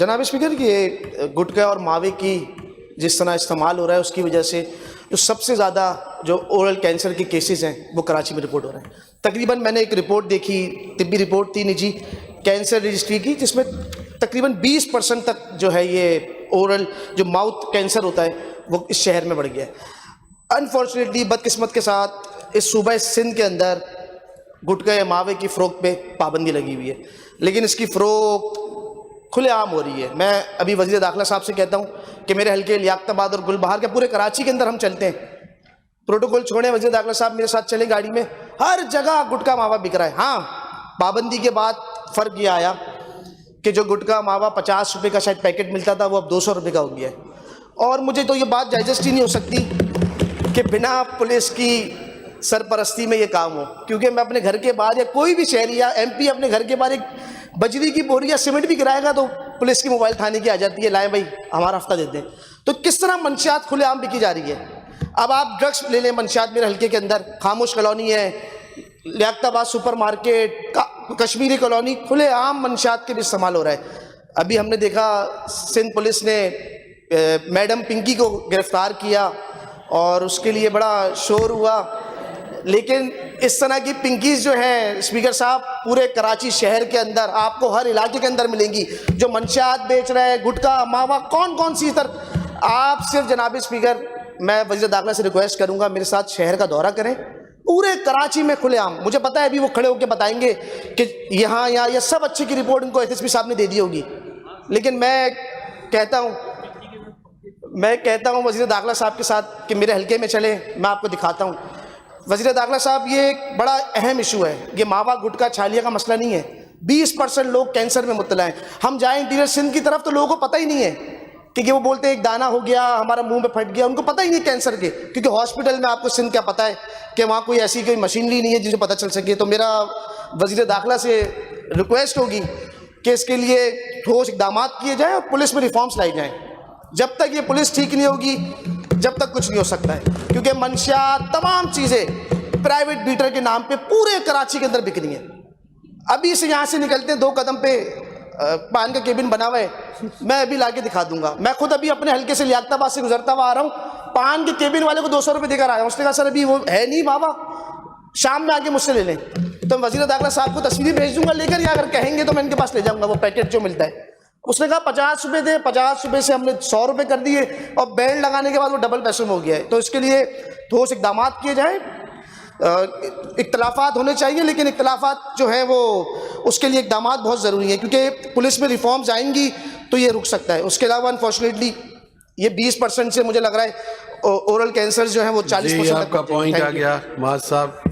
जनाब स्पीकर, ये गुटखा और मावे की जिस तरह इस्तेमाल हो रहा है उसकी वजह से जो सबसे ज़्यादा जो ओरल कैंसर के केसेस हैं वो कराची में रिपोर्ट हो रहे हैं। तकरीबन मैंने एक रिपोर्ट देखी, तिब्बी रिपोर्ट थी निजी कैंसर रजिस्ट्री की, जिसमें तकरीबन 20% तक जो है ये ओरल जो माउथ कैंसर होता है वो इस शहर में बढ़ गया है। अनफॉर्चुनेटली बदकिस्मत के साथ इस सूबा सिंध के अंदर गुटखा या मावे की फ़रोख्त पे पाबंदी लगी हुई है, लेकिन इसकी फ़रोख्त खुलेआम हो रही है। मैं अभी वज़ीर दाखिला साहब से कहता हूँ कि मेरे हल्के लियाकताबाद और गुलबहार के पूरे कराची के अंदर हम चलते हैं, प्रोटोकॉल छोड़ें, वज़ीर दाखिला साहब मेरे साथ चले गाड़ी में, हर जगह गुटखा मावा बिक रहा है। हाँ, पाबंदी के बाद फ़र्क ये आया कि जो गुटखा मावा 50 रुपये का शायद पैकेट मिलता था वो अब 200 रुपये का हो गया है। और मुझे तो ये बात डाइजेस्ट ही नहीं हो सकती कि बिना पुलिस की सरपरस्ती में ये काम हो, क्योंकि मैं अपने घर के बाहर या कोई भी शहरी या MP अपने घर के बाहर एक बजरी की बोरी या सीमेंट भी गिराएगा तो पुलिस की मोबाइल थाने की आ जाती है, लाएं भाई हमारा हफ्ता देते हैं। तो किस तरह मंशियात खुलेआम बिकी जा रही है। अब आप ड्रग्स ले लें, मंशियात मेरे हल्के के अंदर खामोश कॉलोनी है, Liaquatabad super market, Kashmiri colony, खुलेआम मंशियात के भी इस्तेमाल हो रहा है। अभी हमने देखा सिंध पुलिस ने मैडम पिंकी को गिरफ्तार किया और उसके लिए बड़ा शोर हुआ, लेकिन इस तरह की पिंकीज जो है स्पीकर साहब पूरे कराची शहर के अंदर आपको हर इलाके के अंदर मिलेंगी, जो मंशियात बेच रहे हैं, गुटखा मावा, कौन कौन सी तरह। आप सिर्फ जनाब स्पीकर, मैं वज़ीर दाखिला से रिक्वेस्ट करूंगा मेरे साथ शहर का दौरा करें, पूरे कराची में खुलेआम। मुझे पता है अभी वो खड़े होकर बताएंगे कि यहाँ ये सब अच्छी की रिपोर्ट उनको SSP साहब ने दे दी होगी, लेकिन मैं कहता हूँ वज़ीर दाखिला साहब के साथ कि मेरे हल्के में चले, मैं आपको दिखाता हूँ। वज़ीर दाखिला साहब, ये एक बड़ा अहम इशू है, ये मावा गुटखा छालिया का मसला नहीं है। 20% लोग कैंसर में मुब्तला हैं। हम जाएं इंटीरियर सिंध की तरफ तो लोगों को पता ही नहीं है कि वो बोलते हैं एक दाना हो गया हमारा मुंह में फट गया, उनको पता ही नहीं कैंसर के, क्योंकि हॉस्पिटल में आपको सिंध क्या पता है कि वहाँ कोई ऐसी कोई मशीनरी नहीं है जिसे पता चल सके। तो मेरा वज़ीर दाखिला से रिक्वेस्ट होगी कि इसके लिए ठोस इक़दाम किए जाएँ और पुलिस में रिफॉर्म्स लाई जाएँ। जब तक ये पुलिस ठीक नहीं होगी जब तक कुछ नहीं हो सकता है, क्योंकि मंशियात तमाम चीज़ें प्राइवेट बीटर के नाम पे पूरे कराची के अंदर बिक रही हैं। अभी से यहाँ से निकलते हैं 2 कदम पे पान का केबिन बना हुआ है, मैं अभी लाके दिखा दूंगा। मैं खुद अभी अपने हल्के से लियाकताबाद से गुजरता हुआ आ रहा हूँ, पान के केबिन वाले को 200 रुपये देकर आया। उसने कहा सर अभी वो है नहीं बाबा, शाम में आके मुझसे ले लें। तो मैं वज़ीर दाखिला साहब को तस्वीरें भेज दूंगा लेकर, या अगर कहेंगे तो मैं इनके पास ले जाऊँगा वो पैकेट जो मिलता है। उसने कहा 50 रुपये दे, 50 रुपये से हमने 100 रुपये कर दिए और बैंड लगाने के बाद वो डबल पैसों में हो गया है। तो इसके लिए ठोस इक़दाम किए जाएँ। इख्तलाफात होने चाहिए, लेकिन इख्तलाफात जो है वो उसके लिए इक़दाम बहुत ज़रूरी है, क्योंकि पुलिस में रिफॉर्म्स आएंगी तो ये रुक सकता है। उसके अलावा अनफॉर्चुनेटली ये 20% से मुझे लग रहा है ओरल कैंसर जो है वो 40% आपका पॉइंट आ गया माज साहब।